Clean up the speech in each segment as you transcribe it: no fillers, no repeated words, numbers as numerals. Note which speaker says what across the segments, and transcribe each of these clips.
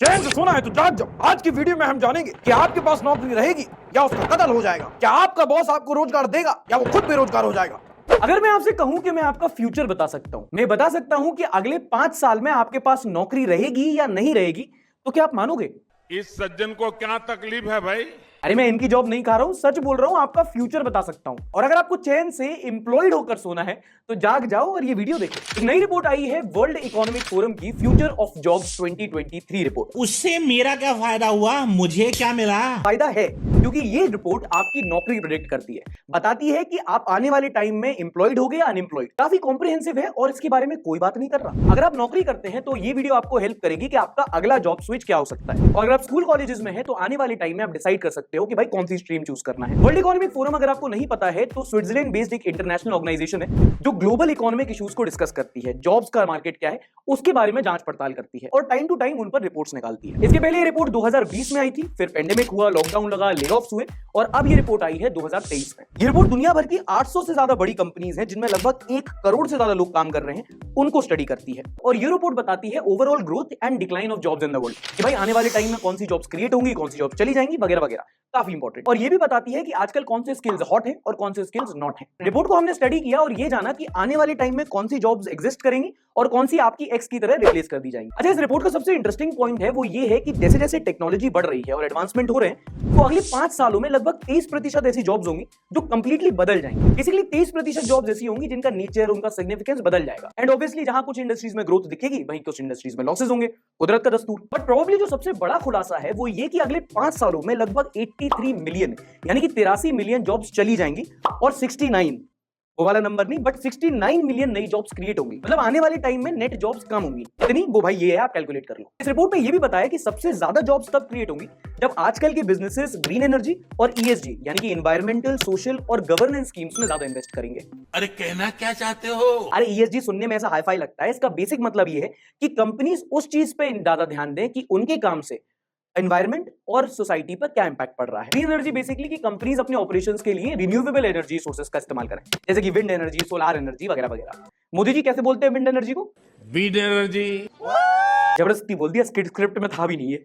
Speaker 1: चैन से सोना है तो जाग जाओ। आज की वीडियो में हम जानेंगे कि आपके पास नौकरी रहेगी या उसका कत्ल हो जाएगा। क्या आपका बॉस आपको रोजगार देगा या वो खुद बेरोजगार हो जाएगा।
Speaker 2: अगर मैं आपसे कहूं कि मैं आपका फ्यूचर बता सकता हूं, मैं बता सकता हूं कि अगले 5 साल में आपके पास नौकरी रहेगी या नहीं रहेगी, तो क्या आप मानोगे?
Speaker 3: इस सज्जन को क्या तकलीफ है भाई?
Speaker 2: अरे मैं इनकी जॉब नहीं खा रहा हूं, सच बोल रहा हूं, आपका फ्यूचर बता सकता हूं। और अगर आपको चैन से एम्प्लॉयड होकर सोना है तो जाग जाओ और ये वीडियो देखो। एक नई रिपोर्ट आई है वर्ल्ड इकोनॉमिक फोरम की फ्यूचर ऑफ जॉब्स 2023 रिपोर्ट।
Speaker 4: उससे मेरा क्या फायदा हुआ, मुझे क्या मिला?
Speaker 2: फायदा है क्योंकि ये रिपोर्ट आपकी नौकरी प्रेडिक्ट करती है, बताती है कि आप आने वाले टाइम में एम्प्लॉयड होगे या अनएम्प्लॉयड। काफी कॉम्प्रिहेंसिव है और इसके बारे में कोई बात नहीं कर रहा। अगर आप नौकरी करते हैं तो ये वीडियो आपको हेल्प करेगी कि आपका अगला जॉब स्विच क्या हो सकता है। और अगर आप स्कूल कॉलेजेस में है तो आने वाले टाइम में आप डिसाइड कर सकते हो कि भाई कौन सी स्ट्रीम चूज करना है। वर्ल्ड इकोनॉमिक फोरम अगर आपको नहीं पता है तो स्विट्जरलैंड बेस्ड एक इंटरनेशनल ऑर्गेनाइजेशन है जो ग्लोबल इकोनॉमिक इश्यूज को डिस्कस करती है, जॉब्स का मार्केट क्या है उसके बारे में जांच पड़ताल करती है और टाइम टू टाइम उन पर रिपोर्ट्स निकालती है। इसके पहले ये रिपोर्ट 2020 में आई थी, फिर पेंडेमिक हुआ, लॉकडाउन लगा, ले ऑफ्स हुए और अब ये रिपोर्ट आई है 2023 में। ये रिपोर्ट दुनिया भर की 800 से ज्यादा बड़ी कंपनीज हैं जिनमें लगभग 1 करोड़ से ज्यादा लोग काम कर रहे हैं, उनको स्टडी करती है। और ये रिपोर्ट बताती है overall growth and decline of jobs in the world, कि भाई आने वाले टाइम में कौन सी जॉब्स क्रिएट होंगी, कौन सी जॉब्स चली जाएंगी वगैरह वगैरह। काफी इंपॉर्टेंट। और ये भी बताती है कि आजकल कौन से स्किल्स हॉट हैं और कौन से स्किल्स नॉट हैं। रिपोर्ट को हमने स्टडी किया और ये जाना कि आने वाले टाइम में कौन सी जॉब्स एग्जिस्ट करेंगी और कौन सी आपकी एक्स की तरह रिप्लेस कर दी जाएंगी। अच्छा, इस रिपोर्ट का सबसे इंटरेस्टिंग पॉइंट है वो ये है कि जैसे जैसे टेक्नोलॉजी बढ़ रही है और एडवांसमेंट हो रहे हैं तो अगले 5 सालों में लगभग 23% ऐसी जॉब्स होंगी जो कंप्लीटली बदल जाएंगी। बेसिकली 23% जॉब्स ऐसी होंगी जिनका नेचर, उनका सिग्निफिकेंस बदल जाएगा। एंड ऑब्वियसली जहां कुछ इंडस्ट्रीज में ग्रोथ दिखेगी वहीं कुछ इंडस्ट्रीज में लॉसेस होंगे, कुदरत का दस्तूर। बट प्रोबेबली जो सबसे बड़ा खुलासा है वो ये कि अगले 5 सालों में लगभग 83 मिलियन यानी कि 83 मिलियन जॉब्स चली जाएंगी और 69 वो वाला नंबर नहीं बट 69 मिलियन नई जॉब्स क्रिएट होंगी। मतलब आने वाले टाइम में नेट जॉब्स कम होंगी। इतनी वो भाई ये है, आप कैलकुलेट कर लो। इस रिपोर्ट में ये भी बताया कि सबसे ज्यादा जॉब्स तब क्रिएट होंगी जब आजकल के बिजनेसेस ग्रीन एनर्जी और ईएसजी यानी कि एनवायरमेंटल, सोशल और गवर्नेंस स्कीम्स में ज्यादा इन्वेस्ट करेंगे।
Speaker 4: अरे कहना क्या चाहते हो?
Speaker 2: अरे ईएसजी सुनने में ऐसा हाईफाई लगता है, इसका बेसिक मतलब ये है कि कंपनीज उस चीज पे ज्यादा ध्यान दें कि उनके काम से एनवायरमेंट और सोसाइटी पर क्या इंपैक्ट पड़ रहा है। ग्रीन एनर्जी बेसिकली कि कंपनीज अपने ऑपरेशंस के लिए रिन्यूएबल एनर्जी सोर्सेस का इस्तेमाल करें, जैसे कि विंड एनर्जी, सोलर एनर्जी वगैरह वगैरह। मोदी जी कैसे बोलते हैं विंड एनर्जी को?
Speaker 3: Wind energy.
Speaker 2: जबरदस्ती बोल दिया, स्क्रिप्ट में था भी नहीं है।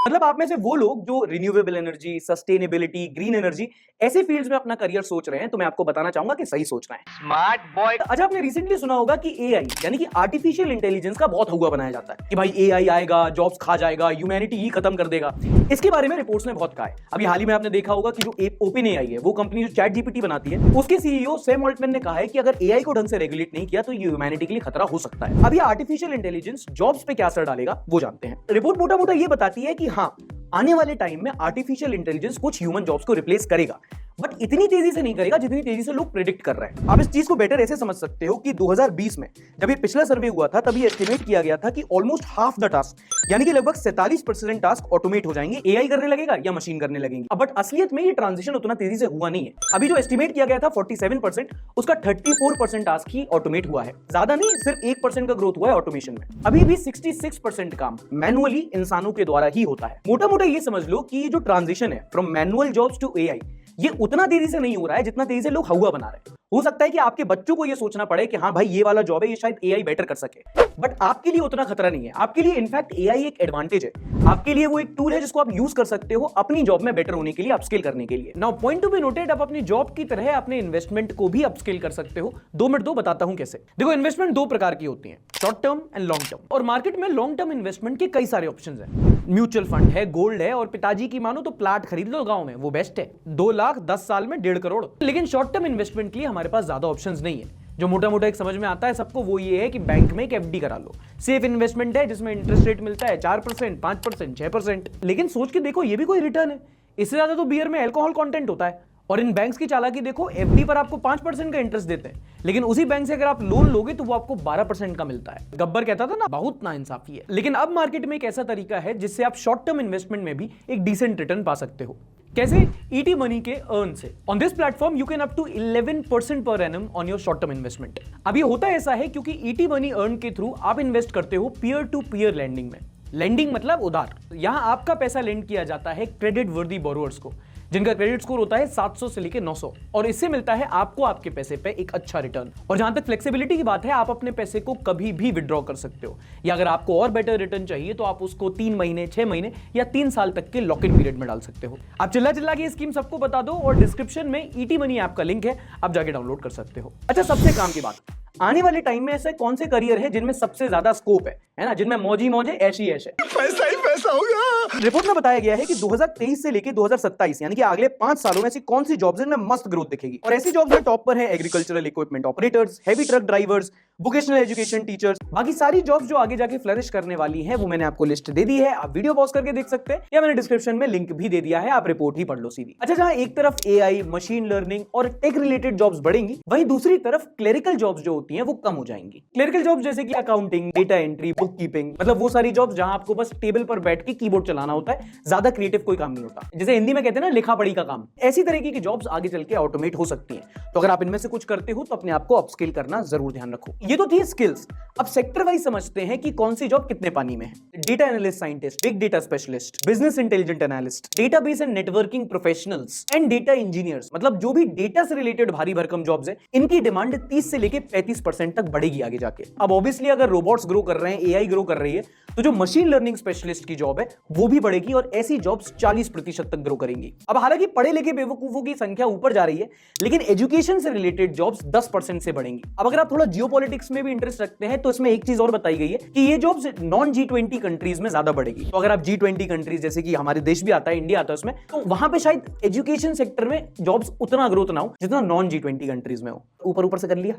Speaker 2: मतलब आप में से वो लोग जो renewable energy, sustainability, green energy ऐसे फील्ड्स में अपना करियर सोच रहे हैं तो मैं आपको बताना चाहूंगा कि सही सोचना है। Smart boy. अच्छा, आपने रिसेंटली सुना होगा कि एआई यानी कि आर्टिफिशियल इंटेलिजेंस का बहुत हुआ बनाया जाता है कि भाई एआई आएगा, जॉब्स खा जाएगा, ह्यूमैनिटी ही खत्म कर देगा। इसके बारे में रिपोर्ट्स ने बहुत कहा है। अभी हाल ही में आपने देखा होगा कि जो ओपन एआई है वो कंपनी जो चैट जीपीटी बनाती है उसके सीईओ सैम ऑल्टमैन ने कहा है कि अगर एआई को ढंग से रेगुलेट नहीं किया तो ये ह्यूमैनिटी के लिए खतरा हो सकता है। अब ये आर्टिफिशियल इंटेलिजेंस जॉब्स पे क्या असर डालेगा वो जानते हैं। रिपोर्ट मोटा मोटा ये बताती है कि हाँ, आने वाले टाइम में आर्टिफिशियल इंटेलिजेंस कुछ ह्यूमन जॉब्स को रिप्लेस करेगा, बट इतनी तेजी से नहीं करेगा जितनी तेजी से लोग प्रेडिक्ट कर रहे हैं। आप इस चीज को बेटर ऐसे समझ सकते हो कि 2020 में जब ये पिछला सर्वे हुआ था तब ये एस्टिमेट किया गया था कि ऑलमोस्ट हाफ द टास्क यानी कि लगभग 47% टास्क ऑटोमेट हो जाएंगे, एआई करने लगेगा या मशीन करने लगेंगी। बट असलियत में ये ट्रांजिशन उतना तेजी से हुआ नहीं है। अभी जो एस्टिमेट किया गया था 47%, उसका 34% टास्क ही ऑटोमेट हुआ है। ज्यादा नहीं, सिर्फ 1% का ग्रोथ हुआ है ऑटोमेशन में। अभी भी 66% काम मैनुअली इंसानों के द्वारा ही होता है। मोटा मोटा ये समझ लो कि ये जो ट्रांजिशन है from manual jobs to AI ये उतना तेजी से नहीं हो रहा है जितना तेजी से लोग हवा बना रहे हैं। हो सकता है कि आपके बच्चों को ये सोचना पड़े कि हाँ भाई ये वाला जॉब है, ये शायद एआई बेटर कर सके, बट आपके लिए उतना खतरा नहीं है। आपके लिए इनफैक्ट एआई एक एडवांटेज है, आपके लिए वो एक टूल है जिसको आप यूज कर सकते हो अपनी जॉब में बेटर होने के लिए, अपस्किल करने के लिए। Now point to be noted, आप अपनी जॉब की तरह अपने इन्वेस्टमेंट को भी अपस्किल कर सकते हो। 2 मिनट दो, बताता हूं कैसे। देखो, इन्वेस्टमेंट 2 प्रकार की होती है, short term and long term. और मार्केट में लॉन्ग टर्म इन्वेस्टमेंट के कई सारे ऑप्शंस हैं। म्यूचुअल फंड है, गोल्ड है और पिताजी की मानो तो प्लाट खरीद लो गांव में, वो बेस्ट है। 2 लाख 10 साल में 1.5 करोड़। लेकिन शॉर्ट टर्म इन्वेस्टमेंट के लिए हमारे पास ज्यादा ऑप्शंस नहीं है। जो मोटा मोटा एक समझ में आता है सबको वो ये है कि बैंक में एक एफडी करा लो। सेफ इन्वेस्टमेंट है जिसमें इंटरेस्ट रेट मिलता है 4%, 5%, 6%। लेकिन सोच के देखो, ये भी कोई रिटर्न है? इससे ज्यादा तो बियर में अल्कोहल कंटेंट होता है। और इन बैंक्स की चालाकी देखो, एफडी पर आपको 5% का इंटरेस्ट देते हैं, लेकिन उसी बैंक से अगर आप लोन लोगे तो वो आपको 12% का मिलता है। गब्बर कहता था ना, बहुत नाइंसाफी है। लेकिन अब मार्केट में एक ऐसा तरीका है जिससे आप शॉर्ट टर्म इन्वेस्टमेंट में भी एक डिसेंट रिटर्न पा सकते हो। कैसे? ईटी मनी के अर्न से। On this platform you can up to 11% per annum on your short term investment. अब ये होता ऐसा है क्योंकि ईटी मनी अर्न के थ्रू आप इन्वेस्ट करते हो पीयर टू पीयर लैंडिंग में। लैंडिंग मतलब उधार। यहां आपका पैसा लेंड किया जाता है क्रेडिट वर्दी बोरोअर्स को, जिनका क्रेडिट स्कोर होता है 700 से लेकर 900, और इससे मिलता है आपको आपके पैसे पे एक अच्छा रिटर्न। और जहां तक फ्लेक्सिबिलिटी की बात है, आप अपने पैसे को कभी भी विड्रॉ कर सकते हो, या अगर आपको और बेटर रिटर्न चाहिए तो आप उसको 3 महीने, 6 महीने या 3 साल तक के लॉक इन पीरियड में डाल सकते हो। आप चिल्ला के स्कीम सबको बता दो, और डिस्क्रिप्शन में ईटी मनी ऐप का लिंक है, आप जाके डाउनलोड कर सकते हो। अच्छा, सबसे काम की बात, आने वाले टाइम में ऐसे कौन से करियर है जिनमें सबसे ज्यादा स्कोप है ना, जिनमें मौजी मौज है, ऐश ही ऐश है।
Speaker 1: पैसा ही पैसा होगा।
Speaker 2: रिपोर्ट में बताया गया है कि 2023 से लेकर 2027 यानी कि अगले 5 सालों में ऐसी कौन सी जॉब्स हैं जिनमें मस्त ग्रोथ दिखेगी, और ऐसी जॉब्स में टॉप पर है agricultural equipment operators, heavy truck drivers, vocational education teachers. बाकी सारी जॉब्स जो आगे जाके फ्लरिश करने वाली हैं वो मैंने आपको लिस्ट दे दी है, आप वीडियो पॉज करके देख सकते हैं, या मैंने डिस्क्रिप्शन में लिंक भी दे दिया है, आप रिपोर्ट ही पढ़ लो सीधी। अच्छा, जहां एक तरफ एआई, मशीन लर्निंग और टेक रिलेटेड जॉब्स बढ़ेंगी, वहीं दूसरी तरफ क्लेरिकल जॉब्स जो होती हैं वो कम हो जाएंगी। क्लेरिकल जॉब्स जैसे कि accounting, data entry, book keeping, मतलब वो सारी जॉब्स जहां आपको बस टेबल पर बैठ के कीबोर्ड चलाना होता है, ज्यादा क्रिएटिव कोई काम नहीं होता, जैसे हिंदी में कहते हैं ना लिखा पढ़ी का काम, ऐसी तरीके की जॉब्स आगे चल के ऑटोमेट हो सकती हैं। तो अगर आप इनमें से कुछ करते हो तो अपने आप को अपस्किल करना जरूर ध्यान रखो। ये तो थी स्किल्स। अब सेक्टर वाइज समझते हैं कि कौन सी जॉब कितने पानी में है। Data analyst scientist, big data specialist, business intelligent analyst, database and networking professionals and data engineers, मतलब जो भी डेटा से रिलेटेड भारी भरकम जॉब्स है, इनकी डिमांड 30 से लेकर 35% तक बढ़ेगी आगे जाके। अब ऑब्वियसली अगर रोबोट्स ग्रो कर रहे हैं, एआई ग्रो कर रही है, तो जो मशीन लर्निंग स्पेशलिस्ट की जॉब है वो भी बढ़ेगी, और ऐसी जॉब्स 40% तक ग्रो करेंगी। अब हालांकि पढ़े लिखे बेवकूफों की संख्या ऊपर जा रही है, लेकिन एजुकेशन से रिलेटेड जॉब्स 10% से बढ़ेंगी। अब अगर आप थोड़ा जियोपॉलिटिक्स में भी इंटरेस्ट रखते हैं तो इसमें एक चीज और बताई गई है कि ये जॉब्स नॉन G20 कंट्रीज में ज्यादा बढ़ेगी। तो अगर आप G20 कंट्रीज जैसे कि हमारे देश भी आता है, इंडिया आता है उसमें, तो वहां पे शायद एजुकेशन सेक्टर में जॉब्स उतना ग्रोथ ना हो जितना नॉन G20 कंट्रीज में हो। ऊपर से कर लिया।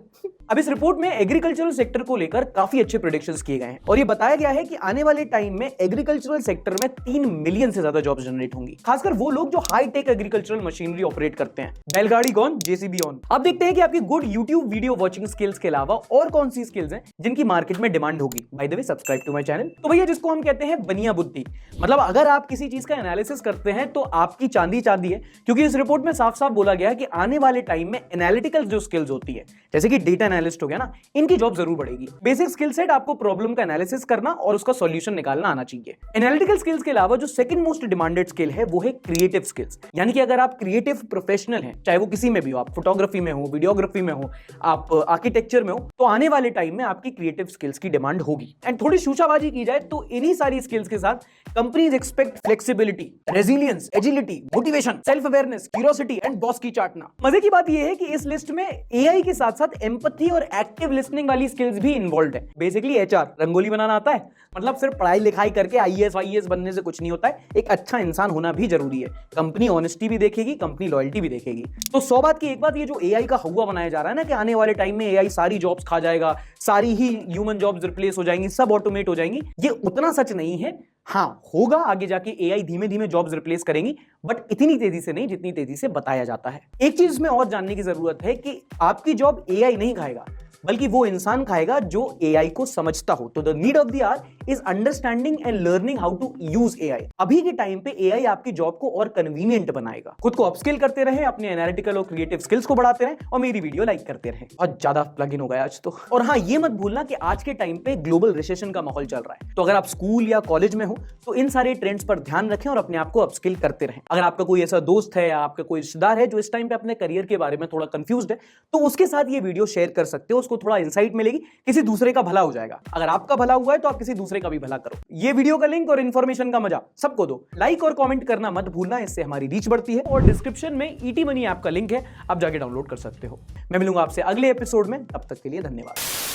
Speaker 2: अब इस रिपोर्ट में एग्रीकल्चरल सेक्टर को लेकर काफी अच्छे प्रेडिक्शंस किए गए हैं, और ये बताया गया है कि आने वाले टाइम में एग्रीकल्चरल सेक्टर में 3 मिलियन से ज्यादा जॉब्स जनरेट होंगी, खासकर वो लोग जो high tech agricultural machinery operate करते हैं। बैलगाड़ी गॉन, जेसीबी ऑन। अब देखते हैं कि आपकी good YouTube video watching skills के अलावा और कौन सी स्किल्स हैं जिनकी मार्केट में डिमांड होगी। By the way, subscribe to my channel. तो भैया, जिसको हम कहते हैं बनिया बुद्धि, मतलब अगर आप किसी चीज का एनालिसिस करते हैं तो आपकी चांदी चांदी है, क्योंकि इस रिपोर्ट में साफ साफ बोला गया है कि आने वाले टाइम में एनालिटिकल जो स्किल्स होती है, जैसे कि डेटा एनालिस्ट हो गया ना, इनकी जॉब जरूर बढ़ेगी। बेसिक स्किल सेट आपको प्रॉब्लम का एनालिसिस करना और उसका सॉल्यूशन निकालना आना चाहिए। एनालिटिकल स्किल्स के अलावा जो सेकंड मोस्ट डिमांडेड स्किल है वो है क्रिएटिव स्किल्स, यानी कि अगर आप क्रिएटिव प्रोफेशनल हैं, चाहे वो किसी में भी हो, आप फोटोग्राफी में हो, वीडियोग्राफी में हो, आप आर्किटेक्चर में हो, तो आने वाले टाइम में आपकी क्रिएटिव स्किल्स की डिमांड होगी। एंड थोड़ी शूशाबाजी की जाए तो इन्हीं सारी स्किल्स के साथ companies expect flexibility, resilience, agility, motivation, self awareness, curiosity and boss की चाटना। मजे की बात यह है कि इस लिस्ट में एआई के साथ साथ एम्पैथी और एक्टिव लिसनिंग वाली स्किल्स भी इन्वॉल्व है। बेसिकली एचआर, रंगोली बनाना आता है, मतलब सिर्फ पढ़ाई लिखाई करके आईएएस बनने से कुछ नहीं होता है, एक अच्छा इंसान होना भी जरूरी है। कंपनी ऑनेस्टी भी देखेगी, कंपनी लॉयल्टी भी देखेगी। तो 100 बात की एक बात, ये जो एआई का हवा बनाया जा रहा है ना कि आने वाले टाइम में एआई सारी जॉब्स खा जाएगा, सारी ही ह्यूमन जॉब्स रिप्लेस हो जाएंगी, सब ऑटोमेट हो जाएंगी, ये उतना सच नहीं है। हाँ, होगा आगे जाके एआई धीमे धीमे जॉब्स रिप्लेस करेंगी, बट इतनी तेजी से नहीं जितनी तेजी से बताया जाता है। एक चीज में और जानने की जरूरत है कि आपकी जॉब एआई नहीं खाएगा, बल्कि वो इंसान खाएगा जो एआई को समझता हो। तो the need of the hour is understanding and learning how to use AI. अभी के टाइम पे एआई आपकी जॉब को और कन्वीनियंट बनाएगा। खुद को अपस्किल करते रहे, अपने एनालिटिकल और क्रिएटिव स्किल्स को बढ़ाते रहे, और मेरी वीडियो लाइक करते रहे। बहुत ज्यादा प्लग इन हो गया आज तो। और हाँ, ये मत भूलना कि आज के टाइम पे ग्लोबल रिसेशन का माहौल चल रहा है, तो अगर आप स्कूल या कॉलेज में हो तो इन सारे ट्रेंड्स पर ध्यान रखें और अपने आप को अपस्किल करते रहें। अगर आपका कोई ऐसा दोस्त है या आपका कोई रिश्तेदार है जो इस टाइम पे अपने करियर के बारे में थोड़ा कंफ्यूज्ड है, तो उसके साथ ये वीडियो शेयर कर सकते हो, उसको थोड़ा इंसाइट मिलेगी, किसी दूसरे का भला हो जाएगा। अगर आपका भला हुआ है तो आप किसी दूसरे का भी भला करो। ये वीडियो का लिंक और इन्फॉर्मेशन का मजा सबको दो। लाइक और कमेंट करना मत भूलना, इससे हमारी रीच बढ़ती है। और डिस्क्रिप्शन में ईटी मनी ऐप का लिंक है, आप जाके डाउनलोड कर सकते हो। मैं मिलूंगा आपसे अगले एपिसोड में, तब तक के लिए धन्यवाद।